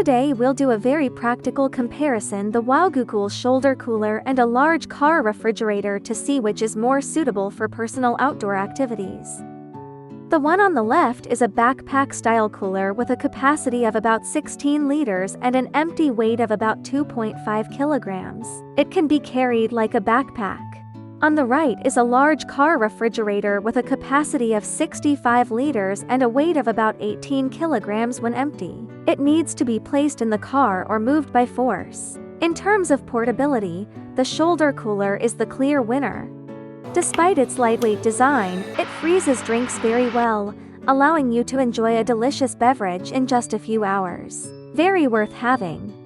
today we'll do a very practical comparison: the Wowgoocool shoulder cooler and a large car refrigerator, to see which is more suitable for personal outdoor activities. The one on the left is a backpack-style cooler with a capacity of about 16 liters and an empty weight of about 2.5 kilograms. It can be carried like a backpack. On the right is a large car refrigerator with a capacity of 65 liters and a weight of about 18 kilograms when empty. It needs to be placed in the car or moved by force. In terms of portability, the shoulder cooler is the clear winner. Despite its lightweight design, it freezes drinks very well, allowing you to enjoy a delicious beverage in just a few hours. Very worth having.